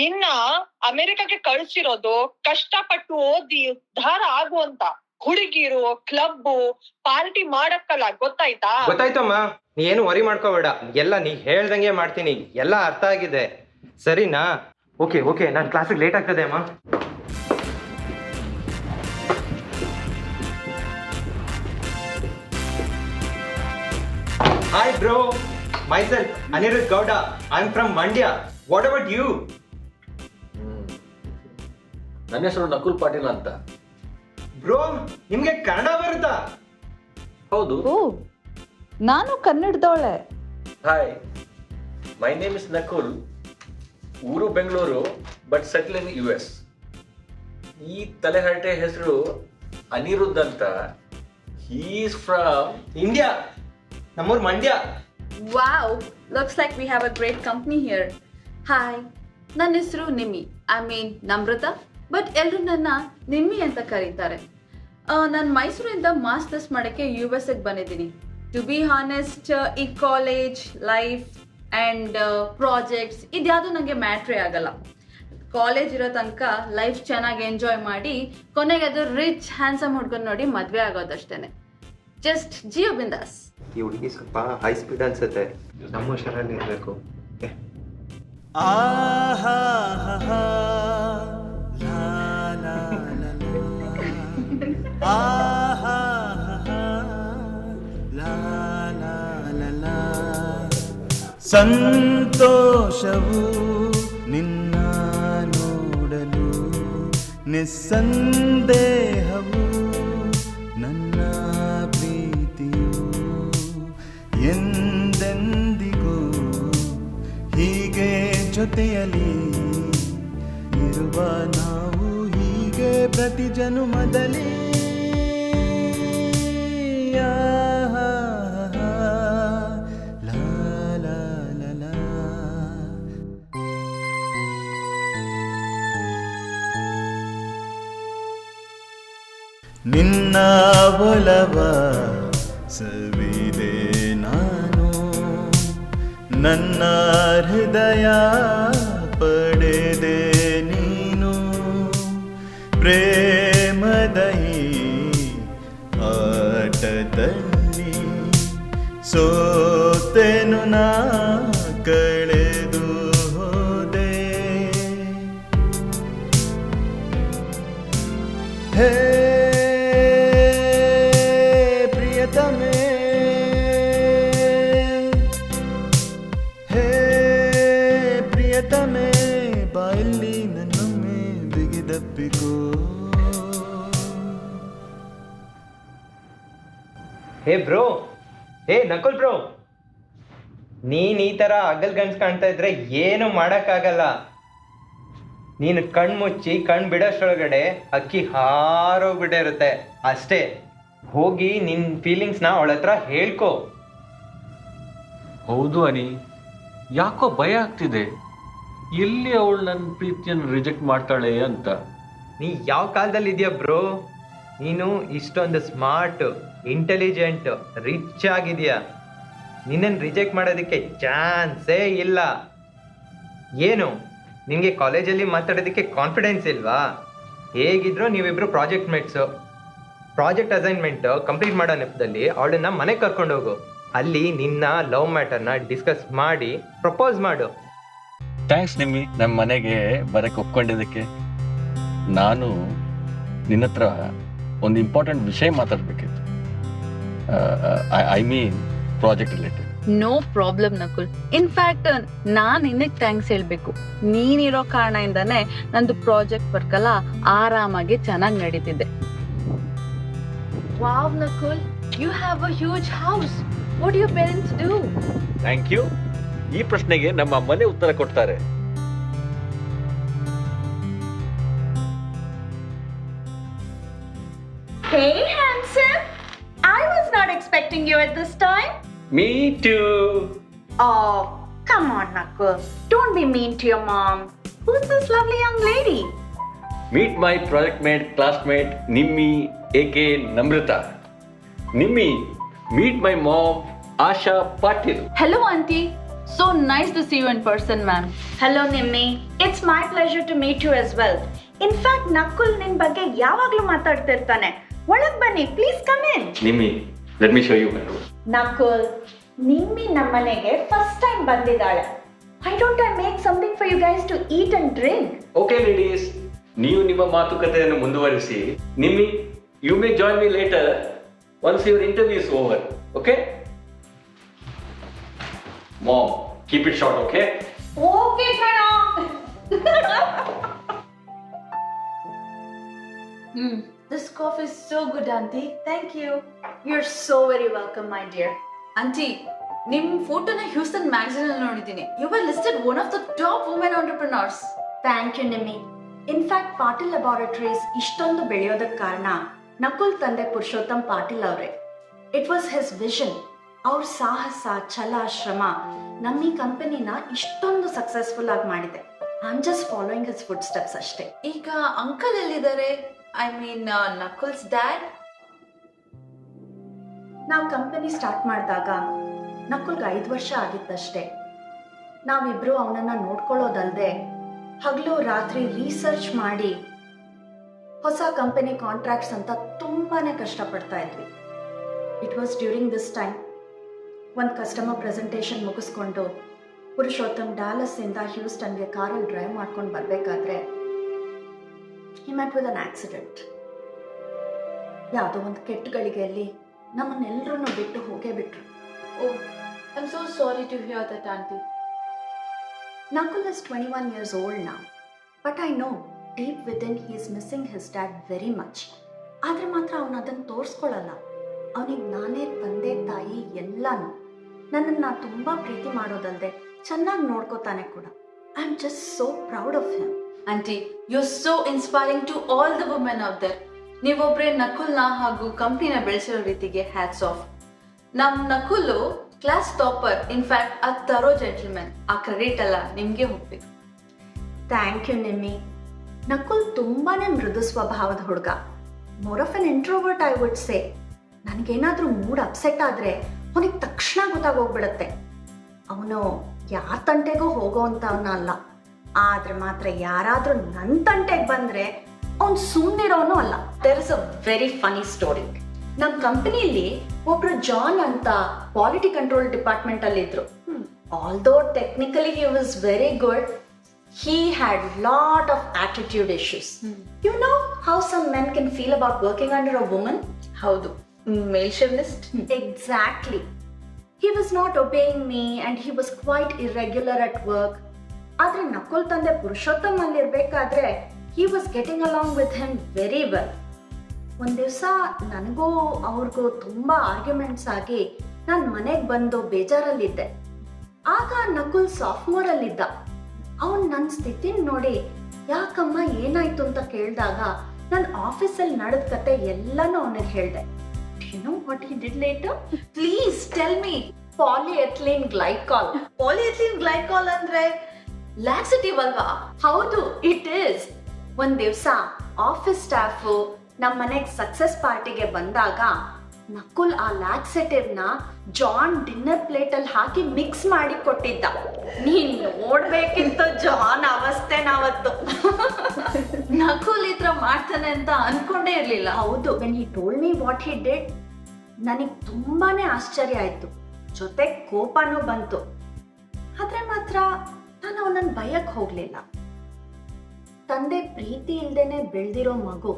ನಿನ್ನ ಅಮೆರಿಕಕ್ಕೆ ಕಳ್ಸಿರೋದು ಕಷ್ಟಪಟ್ಟು ಓದಿ ಉದ್ಧಾರ ಆಗುವಂತ ಹುಡುಗಿರು ಕ್ಲಬ್ ಪಾರ್ಟಿ ಮಾಡಕ್ಕಲ್ಲ, ಗೊತ್ತಾಯ್ತಾ? ಗೊತ್ತಾಯ್ತಮ್ಮ, ನೀ ಏನು ವರಿ ಮಾಡ್ಕೋಬೇಡ, ಎಲ್ಲ ನೀ ಹೇಳ್ದಂಗೆ ಮಾಡ್ತೀನಿ, ಎಲ್ಲ ಅರ್ಥ ಆಗಿದೆ ಸರಿನಾ? ಓಕೆ ಓಕೆ, ನಾನು ಕ್ಲಾಸಿಗೆ ಲೇಟ್ ಆಗ್ತದೆ ಅಮ್ಮ. Hi bro, myself Anirudh Gowda. I'm from Mandya. What about you? ನನ್ನ ಹೆಸರು ನಕುಲ್ ಪಾಟೀಲ್ ಅಂತ. ಬ್ರೋ, ನಿಮ್ಗೆ ಕನ್ನಡ ಬರುತ್ತಾ? ಹೌದು. ಓ, ನಾನು ಕನ್ನಡದವಳೆ. Hi, my name is Nakul. ಊರು Bengaluru, but settle in US. ಈ ತಲೆಹರಟೆ ಹೆಸರು ಅನಿರುದ್ಧ್ ಅಂತ. ಹೀ ಈಸ್ ಫ್ರಮ್ ಇಂಡಿಯಾ, ನಮ್ಮೂರು Mandya. Wow, looks like we have a great company here. Hi, ನನ್ನ ಹೆಸರು ನಿಮ್ಮಿ, ನಮ್ರತ, ಬಟ್ ಎಲ್ಲರೂ ನನ್ನ ನಿಮ್ಮಿ ಅಂತ ಕರೀತಾರೆ. ನಾನು ಮೈಸೂರಿಂದ ಮಾಸ್ಟರ್ಸ್ ಮಾಡೋಕ್ಕೆ USA ಬಂದಿದ್ದೀನಿ. ಟು ಬಿ ಹಾನೆಸ್ಟ್, ಈ ಕಾಲೇಜ್ ಲೈಫ್ ಆ್ಯಂಡ್ ಪ್ರಾಜೆಕ್ಟ್ಸ್ ಇದ್ಯಾವುದು ನನಗೆ ಮ್ಯಾಟ್ರೇ ಆಗಲ್ಲ. ಕಾಲೇಜ್ ಇರೋ ತನಕ ಲೈಫ್ ಚೆನ್ನಾಗಿ ಎಂಜಾಯ್ ಮಾಡಿ ಕೊನೆಗೆ ಅದು ರಿಚ್ ಹ್ಯಾಂಡ್ಸಮ್ ಹುಡ್ಕೊಂಡು ನೋಡಿ ಮದುವೆ ಆಗೋದಷ್ಟೇ. ಜಸ್ಟ್ ಜಿಯೋ ಬಿಂದಾಸ್. ಈ ಹುಡುಗಿ ಸ್ವಲ್ಪ ಹೈ ಸ್ಪೀಡ್ ಅನ್ಸುತ್ತೆ, ನಮ್ಮ ಹುಷಾರಲ್ಲಿ ಇರಬೇಕು. ಸಂತೋಷವು ನಿನ್ನ ನೋಡಲು, ನಿಸ್ಸಂದೇಹವು ನನ್ನ ಪ್ರೀತಿಯು ಎಂದೆಂದಿಗೂ ಹೀಗೆ ಜೊತೆಯಲ್ಲಿ ಇರುವ ನಾವು, ಹೀಗೆ ಪ್ರತಿ ಜನುಮದಲ್ಲಿ. ನಿನ್ನ ಒಲವ ಸವಿದೆ ನಾನು, ನನ್ನ ಹೃದಯ ಪಡೆದೆ ನೀನು, ಪ್ರೇಮದ ಈ ಆಟದಲ್ಲಿ ಸೋತೆನು ನಾ, ಕಳೆದು ಹೋದೆ. ಹೇ ಪ್ರಿಯತಮೇ, ಹೇ ಪ್ರಿಯತಮೇ, ಬಾಯಲ್ಲಿ ನನ್ನೊಮ್ಮೆ ಬಿಗಿದಪ್ಪಿಕೋ. ಹೇ ಬ್ರೋ, ಹೇ ನಕುಲ್ ಬ್ರೋ, ನೀನ್ ಈ ತರ ಅಗಲ್ ಗನ್ಸ್ ಕಾಣ್ತಾ ಇದ್ರೆ ಏನು ಮಾಡಕ್ಕಾಗಲ್ಲ. ನೀನು ಕಣ್ಮುಚ್ಚಿ ಕಣ್ ಬಿಡೋಷ್ಟೊಳಗಡೆ ಅಕ್ಕಿ ಹಾರೋಗ್ಬಿಟ್ಟಿರುತ್ತೆ ಅಷ್ಟೇ. ಹೋಗಿ ನಿನ್ ಫೀಲಿಂಗ್ಸ್ನ ಅವಳ ಹತ್ರ ಹೇಳ್ಕೊ. ಹೌದು ಅನಿ, ಯಾಕೋ ಭಯ ಆಗ್ತಿದೆ. ಎಲ್ಲಿ ಅವಳು ನನ್ನ ಪ್ರೀತಿಯನ್ನು ರಿಜೆಕ್ಟ್ ಮಾಡ್ತಾಳೆ ಅಂತ. ನೀ ಯಾವ ಕಾಲದಲ್ಲಿ ಇದೆಯಾ ಬ್ರೋ? ನೀನು ಇಷ್ಟೊಂದು ಸ್ಮಾರ್ಟ್, ಇಂಟೆಲಿಜೆಂಟ್, ರಿಚ್ ಆಗಿದೆಯಾ. ನಿನ್ನನ್ನು ರಿಜೆಕ್ಟ್ ಮಾಡೋದಕ್ಕೆ ಚಾನ್ಸೇ ಇಲ್ಲ. ಏನು ನಿನಗೆ ಕಾಲೇಜಲ್ಲಿ ಮಾತಾಡೋದಕ್ಕೆ ಕಾನ್ಫಿಡೆನ್ಸ್ ಇಲ್ವಾ? ಹೇಗಿದ್ರು ನೀವಿಬ್ರು project mates. Project assignment complete ಮಾಡೋ ನೆಪದಲ್ಲಿ ಅವಳನ್ನ ಮನೆಗೆ ಕರ್ಕೊಂಡು ಹೋಗು. ಅಲ್ಲಿ ನಿನ್ನ ಲವ್ ಮ್ಯಾಟರ್ನ ಡಿಸ್ಕಸ್ ಮಾಡಿ ಪ್ರಪೋಸ್ ಮಾಡು. ಥ್ಯಾಂಕ್ಸ್ ನಿಮ್ಮಿ, ನಮ್ಮ ಮನೆಗೆ ಬರಕ್ಕೆ ಒಪ್ಕೊಂಡಿದ್ದಕ್ಕೆ. ನಾನು ನಿನ್ನ ಹತ್ರ ಒಂದು ಇಂಪಾರ್ಟೆಂಟ್ ವಿಷಯ ಮಾತಾಡಬೇಕಿತ್ತು. I mean project related. No problem Nakul. In fact ನಾನ್ ನಿನಗೆ ಥ್ಯಾಂಕ್ಸ್ ಹೇಳ್ಬೇಕು. ನೀನಿರೋ ಕಾರಣದಿಂದಾನೇ ನಂದು ಪ್ರಾಜೆಕ್ಟ್ ವರ್ಕ್ ಎಲ್ಲ ಆರಾಮಾಗಿ ಚೆನ್ನಾಗಿ ನಡೀತಿದೆ. Wow Nakul, you have a huge house. What your parents do? Thank you. ಈ ಪ್ರಶ್ನೆಗೆ ನಮ್ಮ ಮನೆ ಉತ್ತರ ಕೊಡ್ತಾರೆ. Hey handsome, I was not expecting you at this time. Me too. Oh, come on Nakul, don't be mean to your mom. Who's this lovely young lady? Meet my project mate, classmate, Nimmi, aka Namrata. Nimmi, meet my mom, Asha Patil. Hello auntie, so nice to see you in person ma'am. Hello Nimmi, its my pleasure to meet you as well. In fact Nakul ನಿನ್ ಬಗ್ಗೆ ಯಾವಾಗ್ಲೂ ಮಾತಾಡ್ತಿರ್ತಾನೆ. ಒಳಗ್ ಬನ್ನಿ, please come in. Nimmi, let me show you my room. Nakul, Nimmi ನಮ್ಮನೆಗೆ first time ಬಂದಿದ್ದಾಳೆ. I don't I make something for you guys to eat and drink? Okay ladies, ನೀವು ನಿಮ್ಮ ಮಾತುಕತೆಯನ್ನು ಮುಂದುವರಿಸಿ. Nimmi, you may join me later once your interview is over. Okay ma'am, keep it short. Okay okay ಕಣ. This coffee is so good, auntie. Thank you. You're so very welcome, my dear. Auntie, ನಿಮ್ ಫೋಟೋನ Houston magazine ಅಲ್ಲಿ ನೋಡಿದ್ದೀನಿ. You were listed one of the top women entrepreneurs. Thank you Nimmi. In fact Patil laboratories ಇಷ್ಟೊಂದು ಬೆಳೆಯೋದಕ್ಕೆ ಕಾರಣ ನಕುಲ್ ತಂದೆ ಪುರುಷೋತ್ತಮ್ ಪಾಟೀಲ್ ಅವರೇ. It was his vision. ಅವ್ರ ಸಾಹಸ, ಛಲ, ಶ್ರಮ ನಮ್ಮ ಈ ಕಂಪನಿನ ಇಷ್ಟೊಂದು ಸಕ್ಸಸ್ಫುಲ್ ಆಗಿ ಮಾಡಿದೆ. I am just following his footsteps ಅಷ್ಟೇ. ಈಗ ಅಂಕಲ್ ಎಲ್ಲಿದ್ದಾರೆ? I mean Nakul's dad. ನಾವು ಕಂಪನಿ ಸ್ಟಾರ್ಟ್ ಮಾಡಿದಾಗ ನಕುಲ್ಗೆ 5 ವರ್ಷ ಆಗಿತ್ತಷ್ಟೇ. ನಾವಿಬ್ರು ಅವನನ್ನ ನೋಡ್ಕೊಳ್ಳೋದಲ್ದೆ ಹಗಲು ರಾತ್ರಿ ರಿಸರ್ಚ್ ಮಾಡಿ ಹೊಸ ಕಂಪನಿ ಕಾಂಟ್ರಾಕ್ಟ್ಸ್ ಅಂತ ತುಂಬಾನೇ ಕಷ್ಟಪಡ್ತಾ ಇದ್ವಿ. It was during this time ಒಂದು ಕಸ್ಟಮರ್ ಪ್ರೆಸೆಂಟೇಷನ್ ಮುಗಿಸ್ಕೊಂಡು ಪುರುಷೋತ್ತಮ್ ಡ್ಯಾಲಸ್ ಇಂದ ಹ್ಯೂಸ್ಟನ್ಗೆ ಕಾರಲ್ಲಿ ಡ್ರೈವ್ ಮಾಡ್ಕೊಂಡು ಬರಬೇಕಾದ್ರೆ he met with an accident. ಯಾವುದೋ ಒಂದು ಕೆಟ್ಟ ಗಳಿಗೆಯಲ್ಲಿ ನಮ್ಮನ್ನೆಲ್ಲರೂ ಬಿಟ್ಟು ಹೋಗೇ ಬಿಟ್ರು. Oh, I'm so sorry to hear that, auntie. Nakul is 21 years old now, but I know deep within he is missing his dad very much. ಆದ್ರೆ ಮಾತ್ರ ಅವನು ಅದನ್ನು ತೋರಿಸ್ಕೊಳ್ಳಲ್ಲ. ಅವನಿಗೆ ನಾನೇ ತಂದೆ ತಾಯಿ ಎಲ್ಲಾನು. ನನ್ನನ್ನು ತುಂಬಾ ಪ್ರೀತಿ ಮಾಡೋದಲ್ದೆ ಚೆನ್ನಾಗಿ ನೋಡ್ಕೋತಾನೆ ಕೂಡ. I am just so proud of him. Auntie, you're so inspiring to all the women out there. ನೀವೊಬ್ರೆ ನಕುಲ್ನ ಹಾಗೂ ಕಂಪ್ನಿನ ಬೆಳೆಸಿರೋ ರೀತಿಗೆ ಹ್ಯಾಟ್ಸ್ ಆಫ್. ನಮ್ ನಕುಲು ಕ್ಲಾಸ್ ಟಾಪರ್, ಇನ್ಫ್ಯಾಕ್ಟ್ ಅ ತರೋ ಜೆಂಟಲ್ಮನ್. ಆ ಕ್ರೆಡಿಟ್ ಎಲ್ಲ ನಿಮ್ಗೆ ಹೋಗ್ಬೇಕು. Thank you Nimmi. ನಕುಲ್ ತುಂಬಾನೇ ಮೃದು ಸ್ವಭಾವದ ಹುಡುಗ. More of an introvert I would say. ನನಗೇನಾದ್ರೂ ಮೂಡ್ ಅಪ್ಸೆಟ್ ಆದ್ರೆ ಅವನಿಗೆ ತಕ್ಷಣ ಗೊತ್ತಾಗೋಗ್ಬಿಡತ್ತೆ. ಅವನು ಯಾರ ತಂಟೆಗೂ ಹೋಗೋ ಅಂತವನ ಅಲ್ಲ. ಆದ್ರೆ ಮಾತ್ರ ಯಾರಾದ್ರೂ ನನ್ನ ತಂಟೆಗೆ ಬಂದ್ರೆ ಅವ್ನು ಸುಮ್ಮನಿರೋನು ಅಲ್ಲ. There is a very funny story. ನಮ್ಮ ಕಂಪನಿಯಲ್ಲಿ ಒಬ್ರು ಜಾನ್ ಅಂತ ಕ್ವಾಲಿಟಿ ಕಂಟ್ರೋಲ್ ಡಿಪಾರ್ಟ್ಮೆಂಟ್ ಅಲ್ಲಿ ಇದ್ರು. Although technically he was very good, he had lot of attitude issues. You know how some men can feel about working under a woman? ಹೌದು, ಮೇಲ್ ಶೆವಿನಿಸ್ಟ್. Exactly. He was not obeying me and he was quite irregular at work. ಆದ್ರೆ ನಕುಲ್ ತಂದೆ ಪುರುಷೋತ್ತಮ್ ಅಲ್ಲಿ ಇರ್ಬೇಕಾದ್ರೆ he was getting along with him very well. ಒಂದ್ ದಿವಸ ನನಗೂ ಅವ್ರಿಗೂ ತುಂಬಾ ಆರ್ಗ್ಯುಮೆಂಟ್ಸ್ ಆಗಿ ನಾನು ಮನೆಗೆ ಬಂದು ಬೇಜಾರಲ್ಲಿದ್ದೆ. ಆಗ ನಕುಲ್ ಸಾಫ್ಟ್ವೇರ್ ಅಲ್ಲಿದ್ದ. ಅವನ್ ನನ್ನ ಸ್ಥಿತಿ ನೋಡಿ ಯಾಕಮ್ಮ ಏನಾಯ್ತು ಅಂತ ಕೇಳಿದಾಗ ನನ್ನ ಆಫೀಸಲ್ಲಿ ನಡೆದ ಕತೆ ಎಲ್ಲಾನು ಅವನಿಗೆ ಹೇಳ್ದೆ. You know what he did later? Please tell me. Polyethylene glycol. Polyethylene glycol ಅಂದ್ರೆ ಲ್ಯಾಕ್ಸಿಟಿವ್ ಅಲ್ವಾ? ಹೌದು, ಇಟ್ ಈಸ್. ಒಂದ್ ದಿವಸ ಆಫೀಸ್ ಸ್ಟಾಫು ನಮ್ಮ ಮನೆಗೆ ಸಕ್ಸಸ್ ಪಾರ್ಟಿಗೆ ಬಂದಾಗ ನಕುಲ್ ಆ ಲ್ಯಾಕ್ಸೇಟಿವ್ ನ ಜಾನ್ ಡಿನ್ನರ್ ಪ್ಲೇಟ್ ಅಲ್ಲಿ ಹಾಕಿ ಮಿಕ್ಸ್ ಮಾಡಿ ಕೊಟ್ಟಿದ್ದ. ನೀನ್ ನೋಡ್ಬೇಕಿತ್ತು ಜಾನ್ ಅವಸ್ಥೆ ನಾವತ್ತು. ನಕುಲ್ ಈ ತರ ಮಾಡ್ತಾನೆ ಅಂತ ಅನ್ಕೊಂಡೇ ಇರ್ಲಿಲ್ಲ. ಹೌದು, when he told me what he did, ನನಗೆ ತುಂಬಾನೇ ಆಶ್ಚರ್ಯ ಆಯ್ತು, ಜೊತೆ ಕೋಪನೂ ಬಂತು. ಆದ್ರೆ ಮಾತ್ರ ನಾನು ಅವನನ್ನ ಬಯಕ್ ಹೋಗ್ಲಿಲ್ಲ. ತಂದೆ ಪ್ರೀತಿ ಇಲ್ದೇನೆ ಬೆಳ್ದಿರೋ ಮಗು,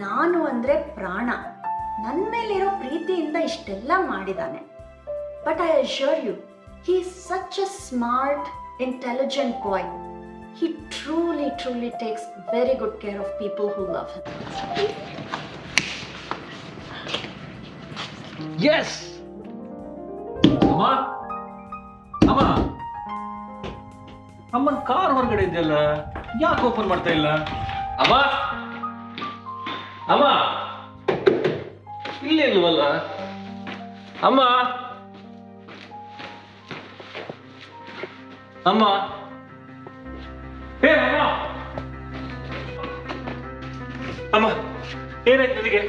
ನಾನು ಅಂದ್ರೆ ಪ್ರಾಣ. ನನ್ನ ಮೇಲಿರೋ ಪ್ರೀತಿಯಿಂದ ಇಷ್ಟೆಲ್ಲ ಮಾಡಿದಾನೆ. But I assure you, he is such a smart, intelligent boy. He truly takes very good care of people who love him. Yes! ಅಮ್ಮ, ಅಮ್ಮನ ಕಾರ್ ಹೊರಗಡೆ ಇದೆಯಲ್ಲ, ಯಾಕೆ ಓಪನ್ ಮಾಡ್ತಾ ಇಲ್ಲ? ಅಮ್ಮ, ಅಮ್ಮ ಇಲ್ಲೇ ಇಲ್ವಲ್ಲ? ಅಮ್ಮ, ಅಮ್ಮ, ಹೇ ಅಮ್ಮ, ಅಮ್ಮ ಏನಾಯ್ತು ನಿನಗೆ?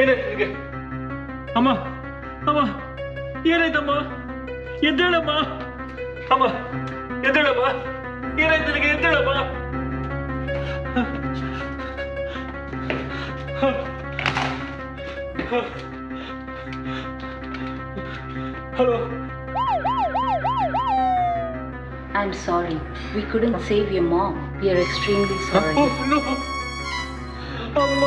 ಏನಾಯ್ತು ನಿನಗೆ? ಅಮ್ಮ, ಅಮ್ಮ ಏನಾಯ್ತಮ್ಮ? ಎದ್ದೇಳಮ್ಮ, ಅಮ್ಮ ಎದ್ದೇಳಮ್ಮ. ಏನಾಯ್ತು ನಿನಗೆ? ಎದ್ದೇಳಮ್ಮ. Hello. I'm sorry. We couldn't save your mom. We are extremely sorry. No. ಅಮ್ಮ.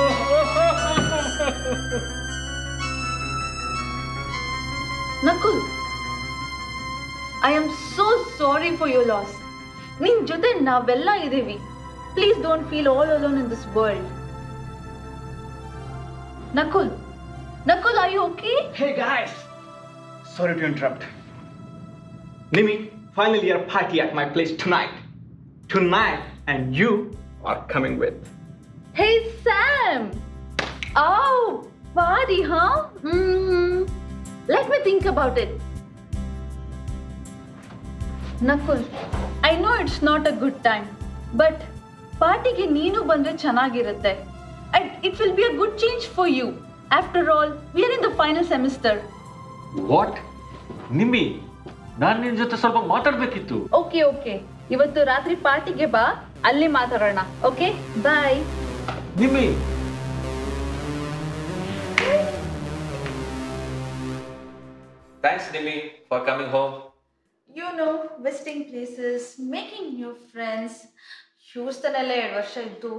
Nakul, I am so sorry for your loss. ನಿನ್ ಜೊತೆ ನಾವೆಲ್ಲ ಇದ್ದೀವಿ. Please don't feel all alone in this world. Nakul, Nakul, are you okay? Hey guys, sorry to interrupt. Nimi, finally a party at my place tonight. Tonight, and you are coming with. Hey Sam! Oh, party, huh? Let me think about it. Nakul, I know it's not a good time, but partyಗೆ ನೀನು ಬಂದ್ರೆ ಚೆನ್ನಾಗಿರುತ್ತೆ. And it will be a good change for you. After all, we are in the final semester. What? Nimmi, ನಾನು ನಿನ್ನ ಜೊತೆ ಸ್ವಲ್ಪ ಮಾತಾಡ್ಬೇಕಿತ್ತು. Okay. ಇವತ್ತು ರಾತ್ರಿ ಪಾರ್ಟಿಗೆ ಬಾ, ಅಲ್ಲಿ ಮಾತಾಡೋಣ. Okay, bye. Nimmi. Thanks, Nimi, for coming home. You know, visiting places, making new friends. ಹ್ಯೂಸ್ಟನಲ್ಲೇ 2 ವರ್ಷ ಇದ್ದು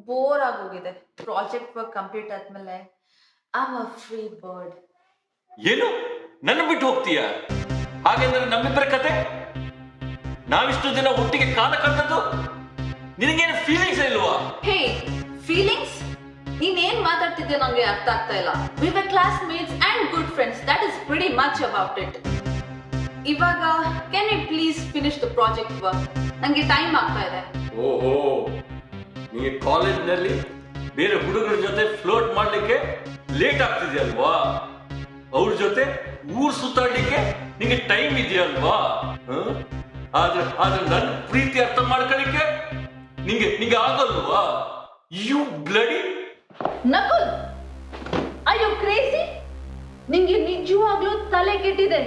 ಬೋರ್ ಆಗೋಗಿದೆ. ಪ್ರಾಜೆಕ್ಟ್ ವರ್ಕ್ ಕಂಪ್ಲೀಟ್ ಆದ್ಮೇಲೆ I am a free bird. ಏನು? ನನ್ನ ಬಿಟ್ಟು ಹೋಗ್ತೀಯಾ? ಹಾಗೆಂದ್ರೆ ನಮ್ಮಿಬ್ಬರ ಕತೆ? ನಾವಿಷ್ಟು ದಿನ ಒಟ್ಟಿಗೆ ಕಾಲ ಕಳೆದದ್ದು ನಿನಗೇನು ಫೀಲಿಂಗ್ಸ್ ಇಲ್ವಾ? Hey, feelings? ನೀನೇನ್ ಮಾತಾಡ್ತಿದ್ಯೋ ನಂಗೆ ಅರ್ಥ ಆಗ್ತಾ ಇಲ್ಲ. We were classmates and good friends. That is pretty much about it. ಇವಾಗ can you please finish the project work? ನಂಗೆ ಟೈಮ್ ಆಗ್ತಾ ಇದೆ. ಓಹೋ, ನೀನು ಕಾಲೇಜ್ನಲ್ಲಿ ಬೇರೆ ಹುಡುಗರ ಜೊತೆ ಫ್ಲೋಟ್ ಮಾಡ್ಲಿಕ್ಕೆ ಲೇಟ್ ಆಗ್ತಿದೆಯಲ್ವಾ? ಅವ್ರ ಜೊತೆ ಊರ್ ಸುತ್ತಾಡ್ಲಿಕ್ಕೆ ನಿಂಗೆ ಟೈಮ್ ಇದೆಯಲ್ವಾ? ಆದ್ರೆ ನನ್ನ ಪ್ರೀತಿ ಅರ್ಥ ಮಾಡ್ಕೊಳ್ಳಿಕ್ಕೆ ನಿಂಗೆ ಆಗಲ್ವಾ? You bloody Nakul, are you crazy? ನಿಂಗೆ ನಿಜವಾಗ್ಲೂ ತಲೆ ಕೆಟ್ಟಿದೆ.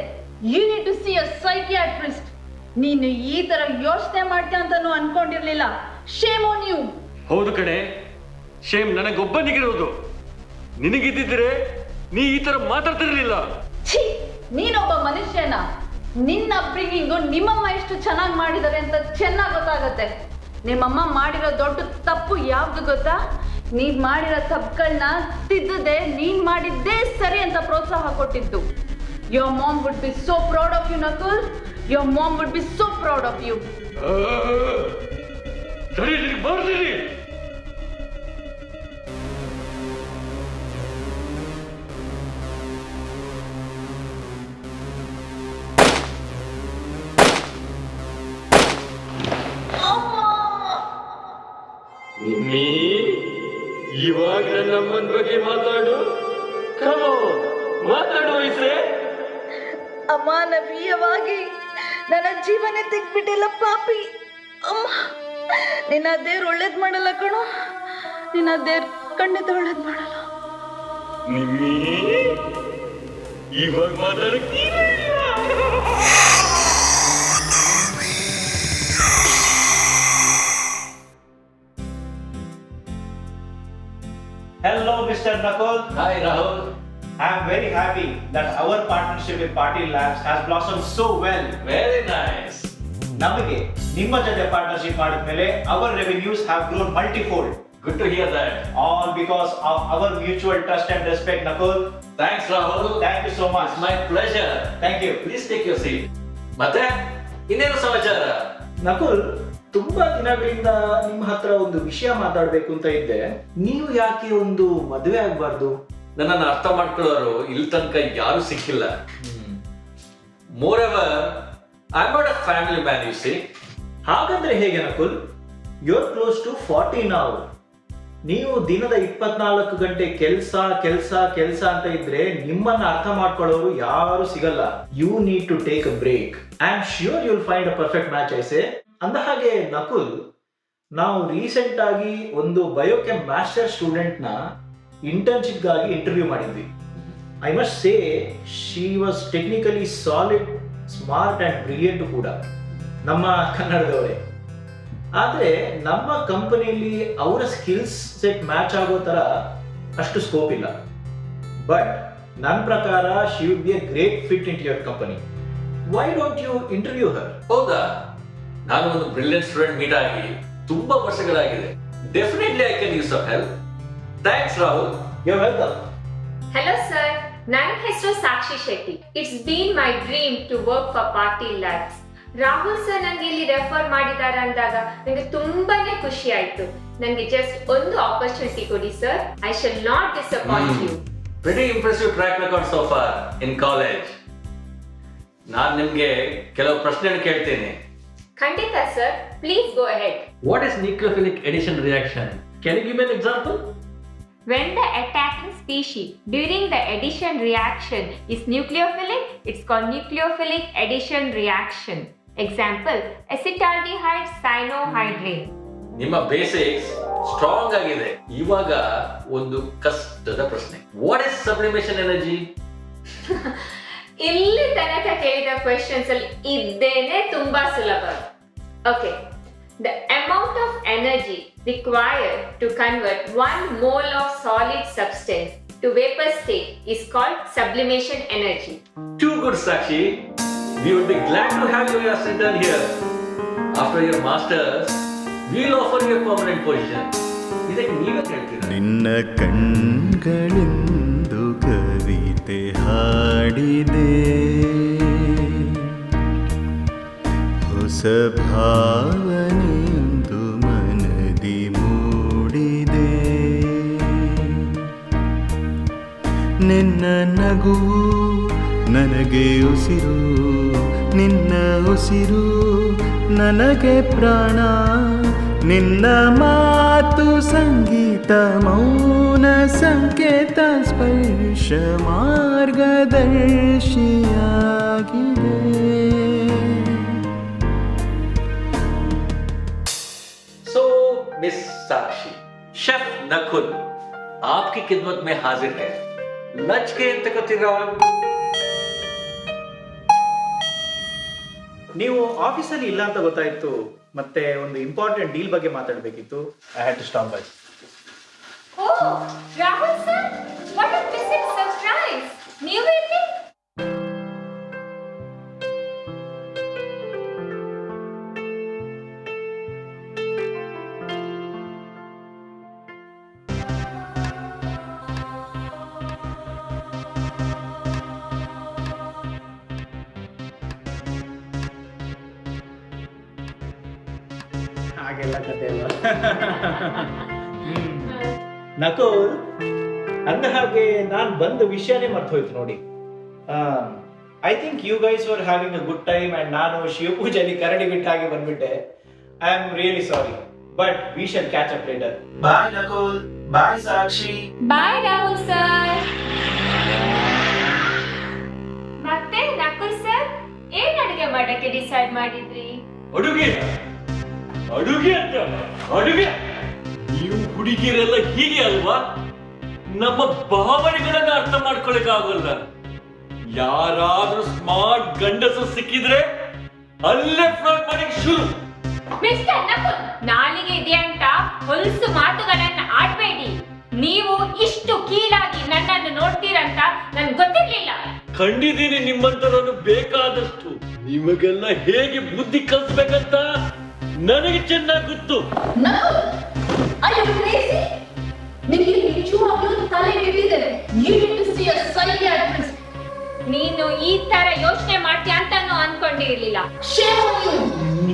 You need to see a psychiatrist. ನೀನು ಈ ತರ ಯೋಚನೆ ಮಾಡ್ತೀಯ ಅಂತಾನು ಅನ್ಕೊಂಡಿರ್ಲಿಲ್ಲ. Shame on you. ಹೌದು ಕಣೆ, ಶೇಮ್ ನನಗೊಬ್ಬನಿಗಿರೋದು. ನಿನಗಿದ್ದಿದ್ರೆ ನೀ ಈ ತರ ಮಾತಾಡ್ತಿರ್ಲಿಲ್ಲ. ಛೀ, ನೀನೊಬ್ಬ ಮನುಷ್ಯನ. ನಿನ್ನ ಅಪ್ಬ್ರಿಂಗಿಂಗು ನಿಮ್ಮಮ್ಮ ಎಷ್ಟು ಚೆನ್ನಾಗಿ ಮಾಡಿದ್ದಾರೆ ಅಂತ ಚೆನ್ನಾಗಿ ಗೊತ್ತಾಗತ್ತೆ. ನಿಮ್ಮಮ್ಮ ಮಾಡಿರೋ ದೊಡ್ಡ ತಪ್ಪು ಯಾವ್ದು ಗೊತ್ತಾ? ನೀನ್ ಮಾಡಿರೋ ತಪ್ಪುಗಳನ್ನ ತಿದ್ದದೆ ನೀನ್ ಮಾಡಿದ್ದೇ ಸರಿ ಅಂತ ಪ್ರೋತ್ಸಾಹ ಕೊಟ್ಟಿದ್ದು. Your mom would be so proud of you Nakul. Your mom would be so proud of you. ಸರಿ, ಮಾಡ್ತೀನಿ. ನಿಮ್ಮಿ, ಇವಾಗ ನಮ್ಮನ್ ಬಗ್ಗೆ ಮಾತಾಡು. ಮಾತಾಡು ವಯಸ್ಸೆ. ಅಮಾನವೀಯವಾಗಿ ನನ್ನ ಜೀವನ ತೆಗ್ಬಿಟ್ಟಿಲ್ಲ ಪಾಪಿ. ಅಮ್ಮ, ನಿನ್ನ ದೇವ್ರು ಒಳ್ಳೇದ್ ಮಾಡಲ್ಲ ಕಣೋ. ನಿನ್ನ ದೇವ್ರು ಖಂಡಿತ ಒಳ್ಳೇದ್ ಮಾಡಲ್ಲ. ನಿಮ್ಮಿ, ಇವಾಗ ಮಾತಾಡಕ್ಕೆ Hello, Mr. Nakul. Hi Rahul. I am very happy that our partnership with Patil Labs has blossomed so well. Very nice. ನಮಗೆ ನಿಮ್ಮ ಜೊತೆ ಪಾರ್ಟ್ನರ್ಶಿಪ್ ಮಾಡಿದ್ಮೇಲೆ our revenues have grown multifold. Good to hear that. All because of our mutual trust and respect, Nakul. Thanks Rahul. Thank you so much. My pleasure. Thank you. Please take your seat. ಮತ್ತೆ ಇನ್ನೇನು ಸಮಾಚಾರ? ನಕುಲ್, ತುಂಬಾ ದಿನಗಳಿಂದ ನಿಮ್ಮ ಹತ್ರ ಒಂದು ವಿಷಯ ಮಾತಾಡ್ಬೇಕು ಅಂತ ಇದ್ದೆ. ನೀವು ಯಾಕೆ ಒಂದು ಮದುವೆ ಆಗ್ಬಾರ್ದು? ನನ್ನನ್ನು ಅರ್ಥ ಮಾಡ್ಕೊಳ್ಳೋರು ಇಲ್ಲಿ ತನಕ ಯಾರು ಸಿಕ್ಕಿಲ್ಲ. Moreover I am not a family man, you see. ಹಾಗಂದ್ರೆ ಹೇಗೆ Nakul? You are close to 40 ನಾವು. ನೀವು ದಿನದ 24 ಗಂಟೆ ಕೆಲ್ಸ ಅಂತ ಇದ್ರೆ ನಿಮ್ಮನ್ನ ಅರ್ಥ ಮಾಡ್ಕೊಳ್ಳೋರು ಯಾರು ಸಿಗಲ್ಲ. You need to take a break. I am sure you will find a perfect match. ಐಸೆ ಅಂದ ಹಾಗೆ ನಕುಲ್, ನಾವು ರೀಸೆಂಟ್ ಆಗಿ ಒಂದು ಬಯೋಕೆಮ್ ಮಾಸ್ಟರ್ ಸ್ಟೂಡೆಂಟ್ ನ ಇಂಟರ್ನ್ಶಿಪ್ ಗಾಗಿ ಇಂಟರ್ವ್ಯೂ ಮಾಡಿದ್ವಿ. I must say she was technically solid, smart and brilliant ಕೂಡ. ನಮ್ಮ ಕನ್ನಡದವರೇ. ಆದರೆ ನಮ್ಮ ಕಂಪನಿಯಲ್ಲಿ ಅವರ ಸ್ಕಿಲ್ಸ್ ಸೆಟ್ ಮ್ಯಾಚ್ ಆಗೋ ಥರ ಅಷ್ಟು ಸ್ಕೋಪ್ ಇಲ್ಲ. ಬಟ್ ನನ್ನ ಪ್ರಕಾರ she would be a great fit in your company. Why don't you interview her? ಹೌದಾ? ನಾನು ಒಂದು ಬ್ರಿಲಿಯಂಟ್ ಸ್ಟೂಡೆಂಟ್ ಮೀಟ್ ಆಗಿ ತುಂಬಾ ವರ್ಷಗಳಾಗಿದೆ. Definitely I can use some help. Thanks Rahul. You welcome. Hello sir, ನನ್ನ ಹೆಸರು Sakshi Shetty. It's been my dream to work for Patil labs. Rahul sir ನನಗೆ ಇಲ್ಲಿ ರೆಫರ್ ಮಾಡಿದ್ದಾರೆ ಅಂದಾಗ ನನಗೆ ತುಂಬಾನೇ ಖುಷಿ ಆಯ್ತು. ನನಗೆ ಜಸ್ಟ್ ಒಂದು ಆಪರ್ಚುನಿಟಿ ಕೊಡಿ sir. I shall not disappoint you. Very impressive track record so far in college. ನಾನು ನಿಮ್ಗೆ ಕೆಲವು ಪ್ರಶ್ನೆಗಳು ಕೇಳ್ತೀನಿ. ಖಂಡಿತ sir, please go ahead. What is nucleophilic addition reaction? Can you give an example? When the attacking species during the addition reaction is nucleophilic, it's called nucleophilic addition reaction. Example, acetaldehyde cyanohydrate. ನಿಮ್ಮ basics strong ಆಗಿದೆ. ಇವಾಗ ಒಂದು ಕಷ್ಟದ ಪ್ರಶ್ನೆ. What is sublimation energy? ಇಲ್ಲಿ ತನಕ ಕೇಳಿದ questions ಅಲ್ಲಿ ಇದ್ದೇನೆ ತುಂಬಾ ಸುಲಭ. Okay, the amount of energy required to convert 1 mole of solid substance to vapor state is called sublimation energy. Too good, Sakshi. We would be glad to have you as intern here. After your masters, we'll offer you a permanent position. ಇದಕ್ಕೆ ನೀವೇ ಹೇಳ್ತೀರಾ? ನಿನ್ನ ಕಣ್ಗಳಿಂದು ಕವಿತೆ ಹಾಡಿದೆ, ಹೊಸ ಭಾವನೆಯೊಂದು ಮನದಿ ಮೂಡಿದೆ. ನಿನ್ನ ನಗುವು ನನಗೆ ಉಸಿರು, ನಿನ್ನ ಉಸಿರು ನನಗೆ ಪ್ರಾಣ. ನಿನ್ನ ಮಾತು ಸಂಗೀತ, ಮೌನ ಸಂಕೇತ, ಸ್ಪರ್ಶ ಮಾರ್ಗದರ್ಶಿಯಾಗಿದೆ. So, Miss Sakshi, Chef Nakul, आपकी खिदमत में हाजिर है. लंच के इंतज़ार. ನೀವು ಆಫೀಸಲ್ಲಿ ಇಲ್ಲ ಅಂತ ಗೊತ್ತಾಯ್ತು, ಮತ್ತೆ ಒಂದು ಇಂಪಾರ್ಟೆಂಟ್ ಡೀಲ್ ಬಗ್ಗೆ ಮಾತಾಡಬೇಕಿತ್ತು. I had to stop by. Oh, Rahul sir, what a pleasant surprise. ನೀವು ಇಲ್ಲಿ? ಹಾಗೆಲ್ಲ ಕತೆ ಅಲ್ಲ. ನಕುಲ್, ಅಂದ ಹಾಗೆ ನಾನು ಬಂದ ವಿಷಯನೇ ಮರ್ತು ಹೋಯ್ತು ನೋಡಿ. I think you guys were having a good time and ನಾನು ಶಿವಪೂಜೆಯಲ್ಲಿ ಕರಡಿ ಬಿಟ್ಟ ಹಾಗೆ ಬಂದ್ಬಿಟ್ಟೆ. I am really sorry, but we shall catch up later. Bye Nakul, bye Sakshi. Bye Rahul sir. ಮತ್ತೆ ನಕುಲ್ ಸರ್, ಏನ್ ಅಡುಗೆ ಮಾಡಕ್ಕೆ ಡಿಸೈಡ್ ಮಾಡಿದ್ರಿ? ಅಡುಗೆ ಅಂತ ಅಡುಗೆ? ನೀವು ಹುಡುಗಿರೆಲ್ಲ ಹೀಗೆ ಅಲ್ವಾ? ನಮ್ಮ ಭಾವನೆಗಳನ್ನ ಅರ್ಥ ಮಾಡ್ಕೊಳಕ್ಕಾಗಲ್ಲ. ಯಾರಾದ್ರೂ ಸ್ಮಾರ್ಟ್ ಗಂಡಸು ಸಿಕ್ಕಿದ್ರೆ ಅಲ್ಲೇ ಫ್ರಾಡ್ ಮಾಡಕ್ ಶುರು. ಮಿಸ್ಟರ್ ನಕುಲ್, ನಾಲಿಗೆ ಇದೆ ಅಂತ ಹೊಲಸು ಮಾತುಗಳನ್ನ ಆಡ್ಬೇಡಿ. ನೀವು ಇಷ್ಟು ಕೀಳಾಗಿ ನನ್ನನ್ನು ನೋಡ್ತೀರಂತ ನನ್ಗೆ ಗೊತ್ತಿರ್ಲಿಲ್ಲ. ಕಂಡಿದ್ದೀನಿ ನಿಮ್ಮಂತರನ್ನು ಬೇಕಾದಷ್ಟು. ನಿಮಗೆಲ್ಲ ಹೇಗೆ ಬುದ್ಧಿ ಕಲಿಸ್ಬೇಕಂತ ನನಗೆ ಚೆನ್ನಾಗಿ ಗೊತ್ತು. ನೀನು ಈ ತರ ಯೋಚನೆ ಮಾಡ್ತೀಯ ಅಂತಾನು ಅನ್ಕೊಂಡಿರ್ಲಿಲ್ಲ.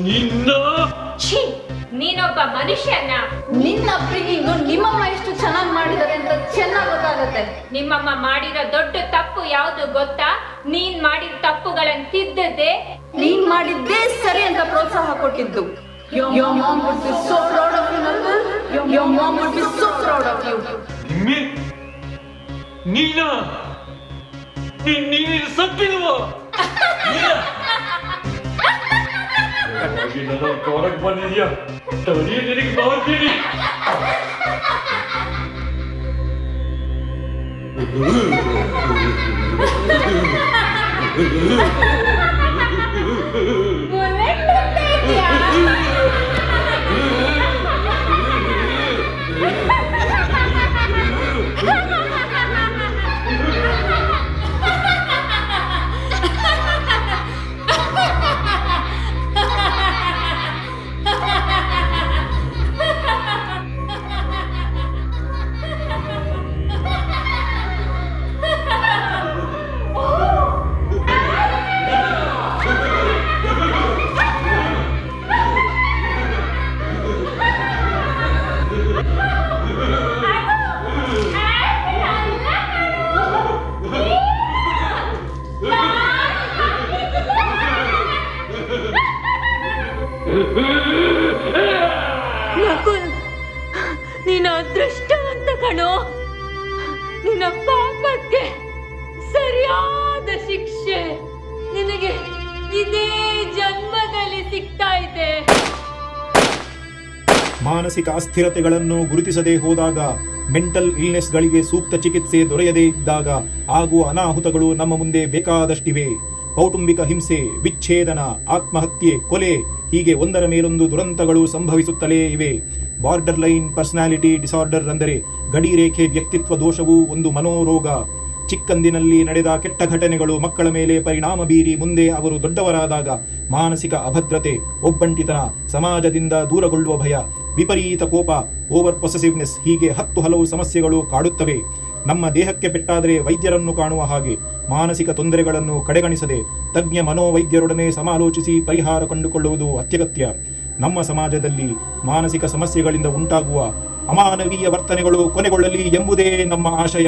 ನಿನ್ನ ಛೀ, ನೀನೊಬ್ಬ ಮನುಷ್ಯನ. ನಿನ್ನ ಅಪ್ಬ್ರಿಂಗಿಂಗು ನಿಮ್ಮಮ್ಮ ಎಷ್ಟು ಚೆನ್ನಾಗಿ ಮಾಡಿದ್ದಾರೆ ಅಂತ ಚೆನ್ನಾಗಿ ಗೊತ್ತಾಗುತ್ತೆ. ನಿಮ್ಮಮ್ಮ ಮಾಡಿರೋ ದೊಡ್ಡ ತಪ್ಪು ಯಾವ್ದು ಗೊತ್ತಾ? ನೀನ್ ಮಾಡಿದ ತಪ್ಪುಗಳನ್ನ ತಿದ್ದದೆ ನೀನ್ ಮಾಡಿದ್ದೇ ಸರಿ ಅಂತ ಪ್ರೋತ್ಸಾಹ ಕೊಟ್ಟಿದ್ದು. Your mom would be so proud of you, Nakul. Your mom would be so proud of you. ನೀನು ಸತ್ತಿಲ್ವ? ಹೊರಗೆ ಬಂದಿದ್ಯಾ? ನಿನಗೆ ಬರ್ತೀನಿ. ಬುಲೆಟ್ ಮಾನಸಿಕ ಅಸ್ಥಿರತೆಗಳನ್ನು ಗುರುತಿಸದೇ ಹೋದಾಗ, ಮೆಂಟಲ್ ಇಲ್ನೆಸ್ಗಳಿಗೆ ಸೂಕ್ತ ಚಿಕಿತ್ಸೆ ದೊರೆಯದೇ ಇದ್ದಾಗ ಆಗುವ ಅನಾಹುತಗಳು ನಮ್ಮ ಮುಂದೆ ಬೇಕಾದಷ್ಟಿವೆ. ಕೌಟುಂಬಿಕ ಹಿಂಸೆ, ವಿಚ್ಛೇದನ, ಆತ್ಮಹತ್ಯೆ, ಕೊಲೆ ಹೀಗೆ ಒಂದರ ಮೇಲೊಂದು ದುರಂತಗಳು ಸಂಭವಿಸುತ್ತಲೇ ಇವೆ. ಬಾರ್ಡರ್ ಲೈನ್ ಪರ್ಸನಾಲಿಟಿ ಡಿಸಾರ್ಡರ್ ಅಂದರೆ ಗಡಿರೇಖೆ ವ್ಯಕ್ತಿತ್ವ ದೋಷವು ಒಂದು ಮನೋರೋಗ. ಚಿಕ್ಕಂದಿನಲ್ಲಿ ನಡೆದ ಕೆಟ್ಟ ಘಟನೆಗಳು ಮಕ್ಕಳ ಮೇಲೆ ಪರಿಣಾಮ ಬೀರಿ ಮುಂದೆ ಅವರು ದೊಡ್ಡವರಾದಾಗ ಮಾನಸಿಕ ಅಭದ್ರತೆ, ಒಬ್ಬಂಟಿತನ, ಸಮಾಜದಿಂದ ದೂರಗೊಳ್ಳುವ ಭಯ, ವಿಪರೀತ ಕೋಪ, ಓವರ್ ಪೊಸೆಸಿವ್ನೆಸ್ ಹೀಗೆ 10 ಹಲವು ಸಮಸ್ಯೆಗಳು ಕಾಡುತ್ತವೆ. ನಮ್ಮ ದೇಹಕ್ಕೆ ಪೆಟ್ಟಾದರೆ ವೈದ್ಯರನ್ನು ಕಾಣುವ ಹಾಗೆ ಮಾನಸಿಕ ತೊಂದರೆಗಳನ್ನು ಕಡೆಗಣಿಸದೆ ತಜ್ಞ ಮನೋವೈದ್ಯರೊಡನೆ ಸಮಾಲೋಚಿಸಿ ಪರಿಹಾರ ಕಂಡುಕೊಳ್ಳುವುದು ಅತ್ಯಗತ್ಯ. ನಮ್ಮ ಸಮಾಜದಲ್ಲಿ ಮಾನಸಿಕ ಸಮಸ್ಯೆಗಳಿಂದ ಉಂಟಾಗುವ ಅಮಾನವೀಯ ವರ್ತನೆಗಳು ಕೊನೆಗೊಳ್ಳಲಿ ಎಂಬುದೇ ನಮ್ಮ ಆಶಯ.